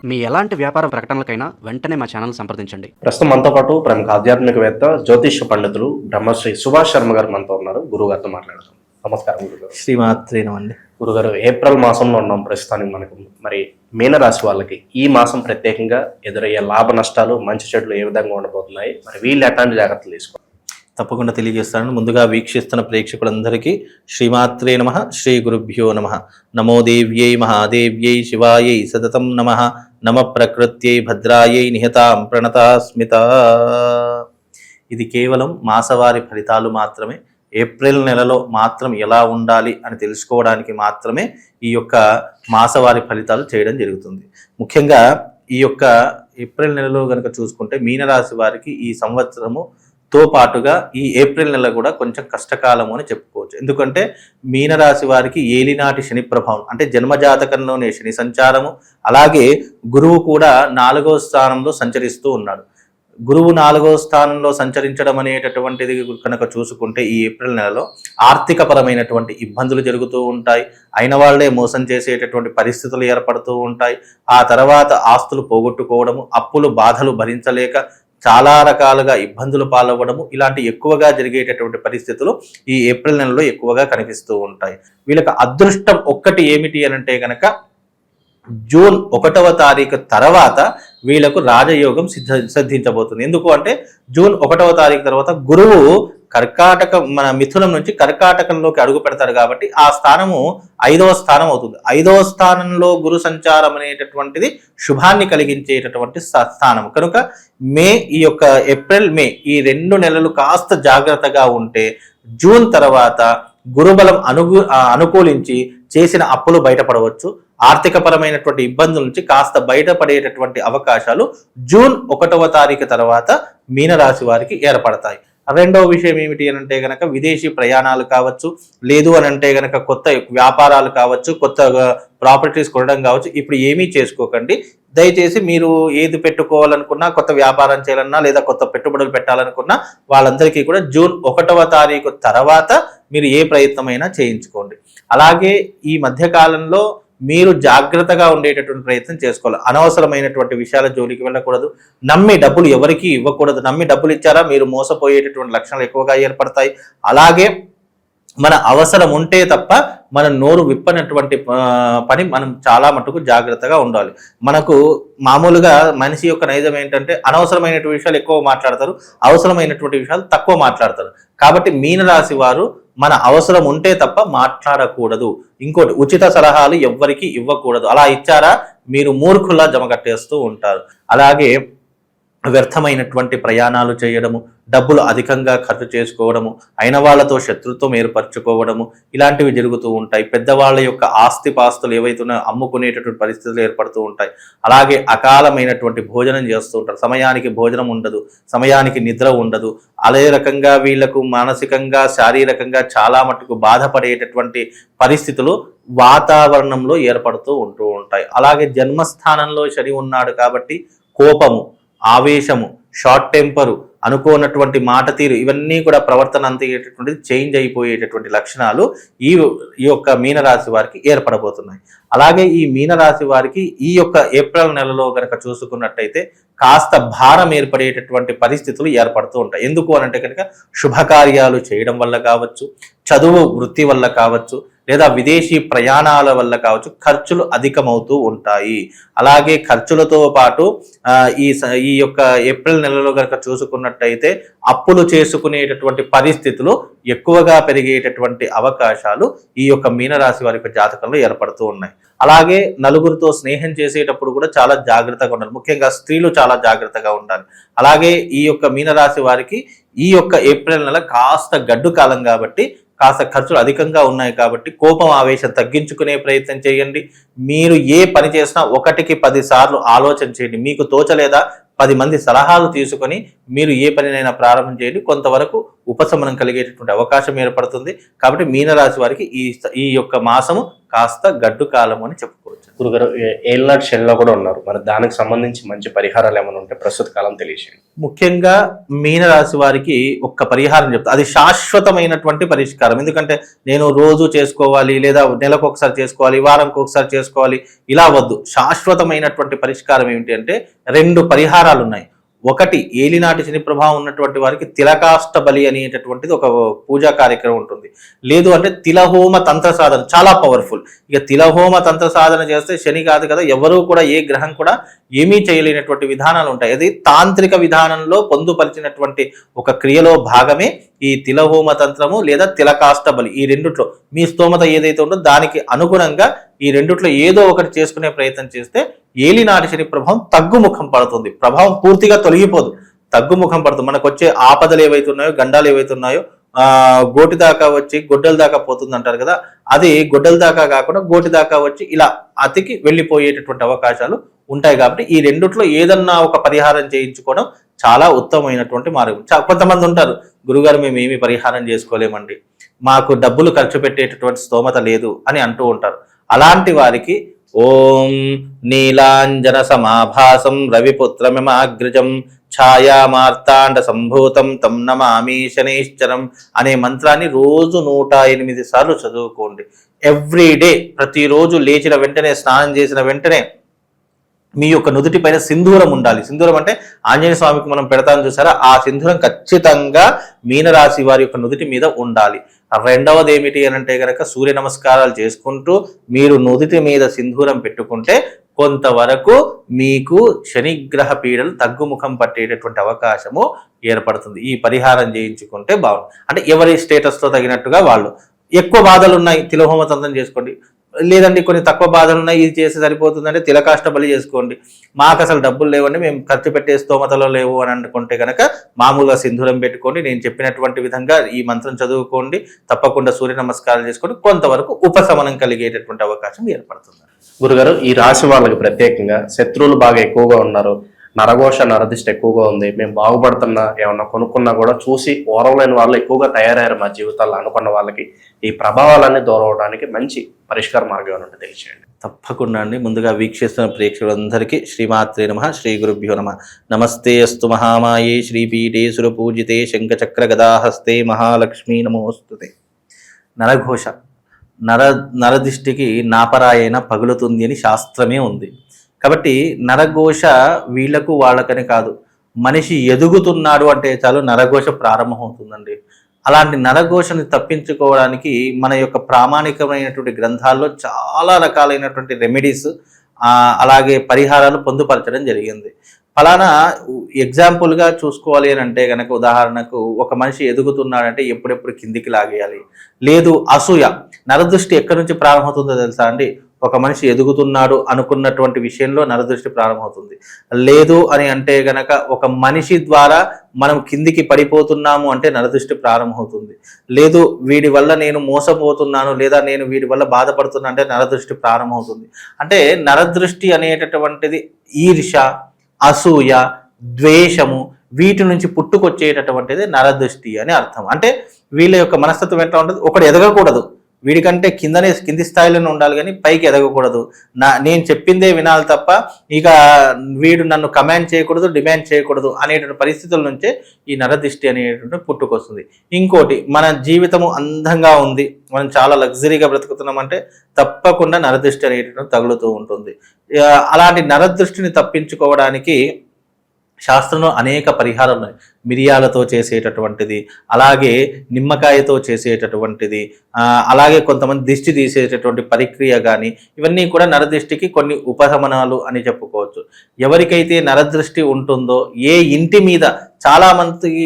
మీ ఎలాంటి వ్యాపార ప్రకటనలకైనా వెంటనే మా ఛానల్ సంప్రదించండి. ప్రస్తుతం మనతో పాటు ప్రముఖ ఆధ్యాత్మికవేత్త జ్యోతిష్య పండితులు బ్రహ్మశ్రీ సుభాష్ శర్మ గారు మనతో ఉన్నారు. గురుగారితో మాట్లాడదాం. నమస్కారం గురుగారు. శ్రీమాత్రేనమండి. గురుగారు, ఏప్రిల్ మాసంలో ఉన్నాం ప్రస్తుతానికి. మనకు మరి మీనరాశి వాళ్ళకి ఈ మాసం ప్రత్యేకంగా ఎదురయ్యే లాభ నష్టాలు, మంచి చెడులు ఏ విధంగా ఉండబోతున్నాయి, మరి వీళ్ళు ఎట్లాంటి జాగ్రత్తలు తీసుకోవాలి? తప్పకుండా తెలియజేస్తాను. ముందుగా వీక్షిస్తున్న ప్రేక్షకులందరికీ శ్రీమాత్రే నమః, శ్రీ గురుభ్యో నమః. నమో దేవ్యై మహాదేవ్యై శివాయై సతతం నమః. నమ ప్రకృత్యై భద్రాయై నిహతాం ప్రణతాస్మిత. ఇది కేవలం మాసవారి ఫలితాలు మాత్రమే. ఏప్రిల్ నెలలో మాత్రం ఎలా ఉండాలి అని తెలుసుకోవడానికి మాత్రమే ఈ యొక్క మాసవారి ఫలితాలు చేయడం జరుగుతుంది. ముఖ్యంగా ఈ యొక్క ఏప్రిల్ నెలలో కనుక చూసుకుంటే మీనరాశి వారికి ఈ సంవత్సరము తో పాటుగా ఈ ఏప్రిల్ నెల కూడా కొంచెం కష్టకాలము అని చెప్పుకోవచ్చు. ఎందుకంటే మీనరాశి వారికి ఏలినాటి శని ప్రభావం, అంటే జన్మజాతకంలోనే శని సంచారము, అలాగే గురువు కూడా 4వ స్థానంలో సంచరిస్తూ ఉన్నాడు. గురువు 4వ స్థానంలో సంచరించడం అనేటటువంటిది కనుక చూసుకుంటే ఈ ఏప్రిల్ నెలలో ఆర్థిక పరమైనటువంటి ఇబ్బందులు జరుగుతూ ఉంటాయి. అయిన వాళ్లే మోసం చేసేటటువంటి పరిస్థితులు ఏర్పడుతూ ఉంటాయి. ఆ తర్వాత ఆస్తులు పోగొట్టుకోవడము, అప్పులు బాధలు భరించలేక చాలా రకాలుగా ఇబ్బందులు పాలవ్వడము, ఇలాంటి ఎక్కువగా జరిగేటటువంటి పరిస్థితులు ఈ ఏప్రిల్ నెలలో ఎక్కువగా కనిపిస్తూ ఉంటాయి. వీళ్ళకి అదృష్టం ఒక్కటి ఏమిటి అని అంటే కనుక జూన్ 1వ తారీఖు తర్వాత వీళ్ళకు రాజయోగం సిద్ధించబోతుంది. ఎందుకు అంటే జూన్ 1వ తారీఖు తర్వాత గురువు మన మిథునం నుంచి కర్కాటకంలోకి అడుగు పెడతారు కాబట్టి ఆ స్థానము 5వ స్థానం అవుతుంది. 5వ స్థానంలో గురు సంచారం అనేటటువంటిది శుభాన్ని కలిగించేటటువంటి స్థానం కనుక ఈ యొక్క ఏప్రిల్ మే ఈ 2 నెలలు కాస్త జాగ్రత్తగా ఉంటే జూన్ తర్వాత గురుబలం అనుకూలించి చేసిన అప్పులు బయటపడవచ్చు. ఆర్థిక పరమైనటువంటి ఇబ్బందుల నుంచి కాస్త బయటపడేటటువంటి అవకాశాలు జూన్ 1వ తారీఖు తర్వాత మీనరాశి వారికి ఏర్పడతాయి. రెండవ విషయం ఏమిటి అని అంటే గనక విదేశీ ప్రయాణాలు కావచ్చు, లేదు అని అంటే గనక కొత్త వ్యాపారాలు కావచ్చు, కొత్త ప్రాపర్టీస్ కొనడం కావచ్చు. ఇప్పుడు ఏమీ చేసుకోకండి. దయచేసి మీరు ఏది పెట్టుకోవాలనుకున్నా, కొత్త వ్యాపారం చేయాలన్నా లేదా కొత్త పెట్టుబడులు పెట్టాలనుకున్నా వాళ్ళందరికీ కూడా జూన్ 1వ తారీఖు తర్వాత మీరు ఏ ప్రయత్నమైనా చేయించుకోండి. అలాగే ఈ మధ్యకాలంలో మీరు జాగ్రత్తగా ఉండేటటువంటి ప్రయత్నం చేసుకోవాలి. అనవసరమైనటువంటి విషయాల జోలికి వెళ్ళకూడదు. నమ్మి డబ్బులు ఎవరికి ఇవ్వకూడదు. నమ్మి డబ్బులు ఇచ్చారా మీరు మోసపోయేటటువంటి లక్షణాలు ఎక్కువగా ఏర్పడతాయి. అలాగే మన అవసరం ఉంటే తప్ప మన నోరు విప్పనటువంటి పని మనం చాలా మటుకు జాగ్రత్తగా ఉండాలి. మనకు మామూలుగా మనిషి యొక్క నైజం ఏంటంటే అనవసరమైనటువంటి విషయాలు ఎక్కువ మాట్లాడతారు, అవసరమైనటువంటి విషయాలు తక్కువ మాట్లాడతారు. కాబట్టి మీనరాశి వారు మన అవసరం ఉంటే తప్ప మాట్లాడకూడదు. ఇంకోటి, ఉచిత సలహాలు ఎవ్వరికి ఇవ్వకూడదు. అలా ఇచ్చారా మీరు మూర్ఖుల్లా జమకట్టేస్తూ ఉంటారు. అలాగే వ్యర్థమైనటువంటి ప్రయాణాలు చేయడము, డబ్బులు అధికంగా ఖర్చు చేసుకోవడము, అయిన వాళ్లతో శత్రుత్వం ఏర్పరచుకోవడము, ఇలాంటివి జరుగుతూ ఉంటాయి. పెద్దవాళ్ళ యొక్క ఆస్తిపాస్తులు ఏవైతున్నాయో అమ్ముకునేటటువంటి పరిస్థితులు ఏర్పడుతూ ఉంటాయి. అలాగే అకాలమైనటువంటి భోజనం చేస్తూ ఉంటారు. సమయానికి భోజనం ఉండదు, సమయానికి నిద్ర ఉండదు. అదే రకంగా వీళ్లకు మానసికంగా, శారీరకంగా చాలా మటుకు బాధపడేటటువంటి పరిస్థితులు వాతావరణంలో ఏర్పడుతూ ఉంటూ ఉంటాయి. అలాగే జన్మస్థానంలో శని ఉన్నాడు కాబట్టి కోపము, ఆవేశము, షార్ట్ టెంపరు, అనుకోనటువంటి మాట తీరు, ఇవన్నీ కూడా ప్రవర్తన అంతేటటువంటిది చేంజ్ అయిపోయేటటువంటి లక్షణాలు ఈ యొక్క మీనరాశి వారికి ఏర్పడబోతున్నాయి. అలాగే ఈ మీనరాశి వారికి ఈ యొక్క ఏప్రిల్ నెలలో కనుక చూసుకున్నట్టయితే కాస్త భారం ఏర్పడేటటువంటి పరిస్థితులు ఏర్పడుతూ ఉంటాయి. ఎందుకు అనంటే కనుక శుభకార్యాలు చేయడం వల్ల కావచ్చు, చదువు వృత్తి వల్ల కావచ్చు, లేదా విదేశీ ప్రయాణాల వల్ల కావచ్చు ఖర్చులు అధికమవుతూ ఉంటాయి. అలాగే ఖర్చులతో పాటు ఈ యొక్క ఏప్రిల్ నెలలో కనుక చూసుకున్నట్టయితే అప్పులు చేసుకునేటటువంటి పరిస్థితులు ఎక్కువగా పెరిగేటటువంటి అవకాశాలు ఈ యొక్క మీనరాశి వారి యొక్క జాతకంలో ఏర్పడుతూ ఉన్నాయి. అలాగే నలుగురితో స్నేహం చేసేటప్పుడు కూడా చాలా జాగ్రత్తగా ఉండాలి. ముఖ్యంగా స్త్రీలు చాలా జాగ్రత్తగా ఉండాలి. అలాగే ఈ యొక్క మీనరాశి వారికి ఈ యొక్క ఏప్రిల్ నెల కాస్త గడ్డు కాలం కాబట్టి కాస్త ఖర్చులు అధికంగా ఉన్నాయి కాబట్టి కోపం, ఆవేశం తగ్గించుకునే ప్రయత్నం చేయండి. మీరు ఏ పని చేసినా 1కి 10 సార్లు ఆలోచన చేయండి. మీకు తోచలేదా 10 మంది సలహాలు తీసుకొని మీరు ఏ పనినైనా ప్రారంభం చేయండి, కొంతవరకు ఉపశమనం కలిగేటటువంటి అవకాశం ఏర్పడుతుంది. కాబట్టి మీనరాశి వారికి ఈ యొక్క మాసము కాస్త గడ్డు కాలం అని చెప్పుకోవచ్చు. గురుగారు ఏళ్ళనాటి శనిలో కూడా ఉన్నారు, మరి దానికి సంబంధించి మంచి పరిహారాలు ఏమైనా ఉంటే ప్రస్తుత కాలం తెలియజేయండి. ముఖ్యంగా మీనరాశి వారికి ఒక్క పరిహారం చెప్తా, అది శాశ్వతమైనటువంటి పరిష్కారం. ఎందుకంటే నేను రోజు చేసుకోవాలి, లేదా నెలకు ఒకసారి చేసుకోవాలి, వారంకి ఒకసారి చేసుకోవాలి, ఇలా వద్దు. శాశ్వతమైనటువంటి పరిష్కారం ఏమిటి అంటే 2 పరిహారాలు ఉన్నాయి. ఒకటి, ఏలినాటి శని ప్రభావం ఉన్నటువంటి వారికి తిలకాష్ట బలి అనేటటువంటిది ఒక పూజా కార్యక్రమం ఉంటుంది. లేదు అంటే తిలహోమ తంత్ర సాధన, చాలా పవర్ఫుల్. ఇక తిలహోమ తంత్ర సాధన చేస్తే శని కాదు కదా, ఎవరూ కూడా ఏ గ్రహం కూడా ఏమీ చేయలేనటువంటి విధానాలు ఉంటాయి. అది తాంత్రిక విధానంలో పొందుపరిచినటువంటి ఒక క్రియలో భాగమే ఈ తిలహోమ తంత్రము లేదా తిలకాష్ట బలి. ఈ రెండిట్లో మీ స్తోమత ఏదైతే ఉందో దానికి అనుగుణంగా ఈ రెండిట్లో ఏదో ఒకటి చేసుకునే ప్రయత్నం చేస్తే ఏలినాటి శని ప్రభావం తగ్గుముఖం పడుతుంది. ప్రభావం పూర్తిగా తొలగిపోదు, తగ్గుముఖం పడుతుంది. మనకు వచ్చే ఆపదలు ఏవైతే ఉన్నాయో, గండాలు ఏవైతే ఉన్నాయో, గోటి దాకా వచ్చి గొడ్డల దాకా పోతుంది అంటారు కదా, అది గొడ్డల దాకా కాకుండా గోటి దాకా వచ్చి ఇలా అతికి వెళ్ళిపోయేటటువంటి అవకాశాలు ఉంటాయి. కాబట్టి ఈ రెండిట్లో ఏదన్నా ఒక పరిహారం చేయించుకోవడం చాలా ఉత్తమమైనటువంటి మార్గం. కొంతమంది ఉంటారు, గురుగారు మేము ఏమి పరిహారం చేసుకోలేమండి, మాకు డబ్బులు ఖర్చు పెట్టేటటువంటి స్తోమత లేదు అని అంటూ ఉంటారు. అలాంటి వారికి ఓం నీలాంజన సమాభాసం రవిపుత్రమిమాగ్రజం ఛాయామార్తాండ సంభూతం తం నమామి శనైశ్చరం అనే మంత్రాన్ని రోజు 108 సార్లు చదువుకోండి. ఎవ్రీడే, ప్రతిరోజు లేచిన వెంటనే, స్నానం చేసిన వెంటనే మీ యొక్క నుదుటి పైన సింధూరం ఉండాలి. సింధూరం అంటే ఆంజనేయ స్వామికి మనం పెడతాం చూసారా, ఆ సింధూరం ఖచ్చితంగా మీనరాశి వారి యొక్క నుదుటి మీద ఉండాలి. రెండవది ఏమిటి అని అంటే కనుక సూర్య నమస్కారాలు చేసుకుంటూ మీరు నుదుటి మీద సింధూరం పెట్టుకుంటే కొంతవరకు మీకు శనిగ్రహ పీడలు తగ్గుముఖం పట్టేటటువంటి అవకాశము ఏర్పడుతుంది. ఈ పరిహారం చేయించుకుంటే బాగుంది. అంటే ఎవరి స్టేటస్తో తగినట్టుగా వాళ్ళు. ఎక్కువ బాధలు ఉన్నాయి, తిలహోమ తంత్రం చేసుకోండి. లేదండి కొన్ని తక్కువ బాధలు ఉన్నాయి, ఇది చేస్తే సరిపోతుందంటే తిలకాష్ట బలి చేసుకోండి. మాకు అసలు డబ్బులు లేవండి, మేము ఖర్చు పెట్టే స్తోమతలో లేవు అని అనుకుంటే కనుక మామూలుగా సింధూరం పెట్టుకోండి, నేను చెప్పినటువంటి విధంగా ఈ మంత్రం చదువుకోండి, తప్పకుండా సూర్య నమస్కారాలు చేసుకోండి, కొంతవరకు ఉపశమనం కలిగేటటువంటి అవకాశం ఏర్పడుతుంది. గురుగారు ఈ రాశి వాళ్ళకి ప్రత్యేకంగా శత్రువులు బాగా ఎక్కువగా ఉన్నారు, నరఘోష నరదిష్టి ఎక్కువగా ఉంది, మేము బాగుపడుతున్నా ఏమన్నా కొనుక్కున్నా కూడా చూసి ఓరవలేని వాళ్ళు ఎక్కువగా తయారయ్యారు మా జీవితాల్లో అనుకున్న వాళ్ళకి ఈ ప్రభావాలన్నీ దూరం అవడానికి మంచి పరిష్కార మార్గం ఏమైనా తెలియజేయండి. తప్పకుండా అండి. ముందుగా వీక్షిస్తున్న ప్రేక్షకులందరికీ శ్రీమాత్రే నమః, శ్రీ గురుభ్యో నమః. నమస్తే అస్తు మహామాయే శ్రీపీఠే సురపూజితే శంఖచక్ర గదాహస్తే మహాలక్ష్మీ నమోస్తుతే. నరఘోష, నరదిష్టికి నాపరాయణ పగులుతుంది అని శాస్త్రమే ఉంది. కాబట్టి నరఘోష వీళ్లకు వాళ్ళకని కాదు, మనిషి ఎదుగుతున్నాడు అంటే చాలు నరఘోష ప్రారంభమవుతుందండి. అలాంటి నరఘోషని తప్పించుకోవడానికి మన యొక్క ప్రామాణికమైనటువంటి గ్రంథాల్లో చాలా రకాలైనటువంటి రెమెడీస్ అలాగే పరిహారాలు పొందుపరచడం జరిగింది. ఫలానా ఎగ్జాంపుల్గా చూసుకోవాలి అని అంటే కనుక, ఉదాహరణకు ఒక మనిషి ఎదుగుతున్నాడంటే ఎప్పుడెప్పుడు కిందికి లాగేయాలి. లేదు అసూయ, నరదృష్టి ఎక్కడి నుంచి ప్రారంభమవుతుందో తెలుసా అండి? ఒక మనిషి ఎదుగుతున్నాడు అనుకున్నటువంటి విషయంలో నరదృష్టి ప్రారంభమవుతుంది. లేదు అని అంటే గనక ఒక మనిషి ద్వారా మనం కిందికి పడిపోతున్నాము అంటే నరదృష్టి ప్రారంభమవుతుంది. లేదు వీడి వల్ల నేను మోసపోతున్నాను, లేదా నేను వీడి వల్ల బాధపడుతున్నా అంటే నరదృష్టి ప్రారంభమవుతుంది. అంటే నరదృష్టి అనేటటువంటిది ఈర్ష, అసూయ, ద్వేషము, వీటి నుంచి పుట్టుకొచ్చేటటువంటిది నరదృష్టి అని అర్థం. అంటే వీళ్ళ యొక్క మనస్తత్వం ఎట్లా ఉంటుంది, ఒకడు ఎదగకూడదు, వీడికంటే కింది స్థాయిలోనే ఉండాలి కానీ పైకి ఎదగకూడదు, నేను చెప్పిందే వినాలి తప్ప ఇక వీడు నన్ను కమాండ్ చేయకూడదు, డిమాండ్ చేయకూడదు అనేటువంటి పరిస్థితుల నుంచే ఈ నరదృష్టి అనేటువంటి పుట్టుకొస్తుంది. ఇంకోటి, మన జీవితము అందంగా ఉంది, మనం చాలా లగ్జరీగా బ్రతుకుతున్నాం అంటే తప్పకుండా నరదృష్టి అనేటువంటి తగులుతూ ఉంటుంది. అలాంటి నరదృష్టిని తప్పించుకోవడానికి శాస్త్రంలో అనేక పరిహారాలు ఉన్నాయి. మిరియాలతో చేసేటటువంటిది, అలాగే నిమ్మకాయతో చేసేటటువంటిది, అలాగే కొంతమంది దిష్టి తీసేటటువంటి ప్రక్రియ కానీ, ఇవన్నీ కూడా నరదృష్టికి కొన్ని ఉపశమనాలు అని చెప్పుకోవచ్చు. ఎవరికైతే నరదృష్టి ఉంటుందో, ఏ ఇంటి మీద, చాలా మందికి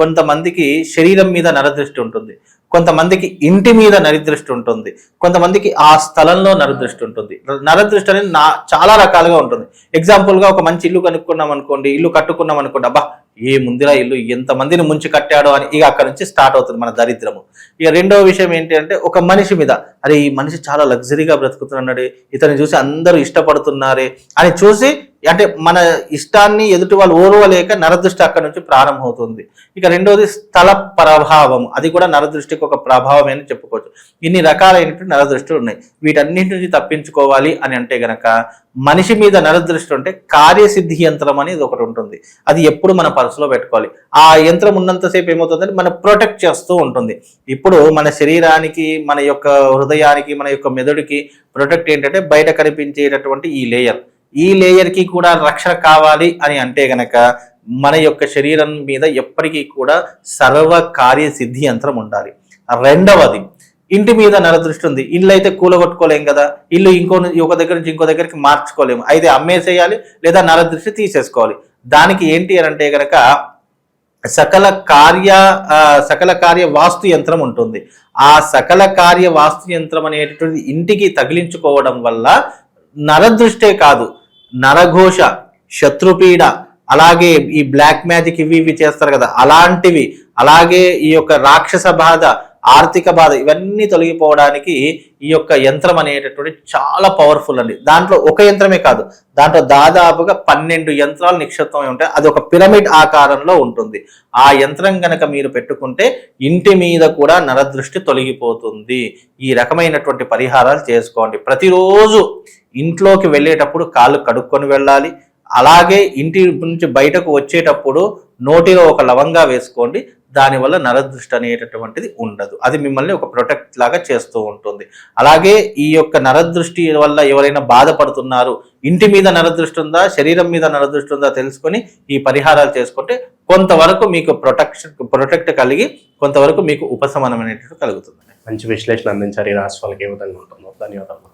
కొంతమందికి శరీరం మీద నరదృష్టి ఉంటుంది, కొంతమందికి ఇంటి మీద నరదృష్టి ఉంటుంది, కొంతమందికి ఆ స్థలంలో నరదృష్టి ఉంటుంది. నరదృష్టి అనేది చాలా రకాలుగా ఉంటుంది. ఎగ్జాంపుల్గా ఒక మంచి ఇల్లు కనుక్కున్నాం అనుకోండి, ఇల్లు కట్టుకున్నాం అనుకోండి, అబ్బా ఏ ముందులా ఇల్లు ఎంతమందిని ముంచి కట్టాడో అని ఇక అక్కడ నుంచి స్టార్ట్ అవుతుంది మన దరిద్రము. ఇక రెండవ విషయం ఏంటి అంటే, ఒక మనిషి మీద, అరే ఈ మనిషి చాలా లగ్జరీగా బ్రతుకుతున్నాడు, ఇతన్ని చూసి అందరూ ఇష్టపడుతున్నారే అని చూసి అంటే మన ఇష్టాన్ని ఎదుటి వాళ్ళు ఓర్వలేక నరదృష్టి అక్కడ నుంచి ప్రారంభమవుతుంది. ఇక రెండోది స్థల ప్రభావం, అది కూడా నరదృష్టికి ఒక ప్రభావం అని చెప్పుకోవచ్చు. ఇన్ని రకాలైనటువంటి నరదృష్టిలు ఉన్నాయి. వీటన్నింటి నుంచి తప్పించుకోవాలి అని అంటే గనక మనిషి మీద నరదృష్టి ఉంటే కార్యసిద్ధి యంత్రం అనేది ఒకటి ఉంటుంది. అది ఎప్పుడు మన పర్సులో పెట్టుకోవాలి. ఆ యంత్రం ఉన్నంతసేపు ఏమవుతుందంటే మనం ప్రొటెక్ట్ చేస్తూ ఉంటుంది. ఇప్పుడు మన శరీరానికి, మన యొక్క హృదయానికి, మన యొక్క మెదడుకి ప్రొటెక్ట్ ఏంటంటే బయట కనిపించేటటువంటి ఈ లేయర్కి కూడా రక్షణ కావాలి అని అంటే గనక మన యొక్క శరీరం మీద ఎప్పటికీ కూడా సర్వ కార్యసిద్ధి యంత్రం ఉండాలి. రెండవది, ఇంటి మీద నరదృష్టి ఉంది. ఇల్లు అయితే కూలగొట్టుకోలేం కదా, ఇల్లు ఒక దగ్గర నుంచి ఇంకో దగ్గరికి మార్చుకోలేము. అయితే అమ్మేసేయాలి లేదా నరదృష్టి తీసేసుకోవాలి. దానికి ఏంటి అని అంటే గనక సకల కార్య వాస్తు యంత్రం ఉంటుంది. ఆ సకల కార్య వాస్తు యంత్రం అనేటటువంటి ఇంటికి తగిలించుకోవడం వల్ల నరదృష్టే కాదు, నరఘోష, శత్రుపీడ, అలాగే ఈ బ్లాక్ మ్యాజిక్ ఇవి చేస్తారు కదా అలాంటివి, అలాగే ఈ యొక్క రాక్షస బాధ, ఆర్థిక బాధ, ఇవన్నీ తొలగిపోవడానికి ఈ యొక్క యంత్రం అనేటటువంటి చాలా పవర్ఫుల్ అండి. దాంట్లో ఒక యంత్రమే కాదు, దాంట్లో దాదాపుగా 12 యంత్రాలు నిక్షిప్తమై ఉంటాయి. అది ఒక పిరమిడ్ ఆకారంలో ఉంటుంది. ఆ యంత్రం గనక మీరు పెట్టుకుంటే ఇంటి మీద కూడా నరదృష్టి తొలగిపోతుంది. ఈ రకమైనటువంటి పరిహారాలు చేసుకోండి. ప్రతిరోజు ఇంట్లోకి వెళ్ళేటప్పుడు కాళ్ళు కడుక్కొని వెళ్ళాలి. అలాగే ఇంటి నుంచి బయటకు వచ్చేటప్పుడు నోటిలో ఒక లవంగా వేసుకోండి. దానివల్ల నరదృష్టి అనేటటువంటిది ఉండదు. అది మిమ్మల్ని ఒక ప్రొటెక్ట్ లాగా చేస్తూ ఉంటుంది. అలాగే ఈ యొక్క నరదృష్టి వల్ల ఎవరైనా బాధపడుతున్నారు, ఇంటి మీద నరదృష్టి ఉందా, శరీరం మీద నరదృష్టి ఉందా తెలుసుకొని ఈ పరిహారాలు చేసుకుంటే కొంతవరకు మీకు ప్రొటెక్ట్ కలిగి కొంతవరకు మీకు ఉపశమనం అనేటటువంటి కలుగుతుంది. మంచి విశ్లేషణ అందించారు. ఈ రాశి వాళ్ళకి ఏ విధంగా ఉంటుందో. ధన్యవాదాలు.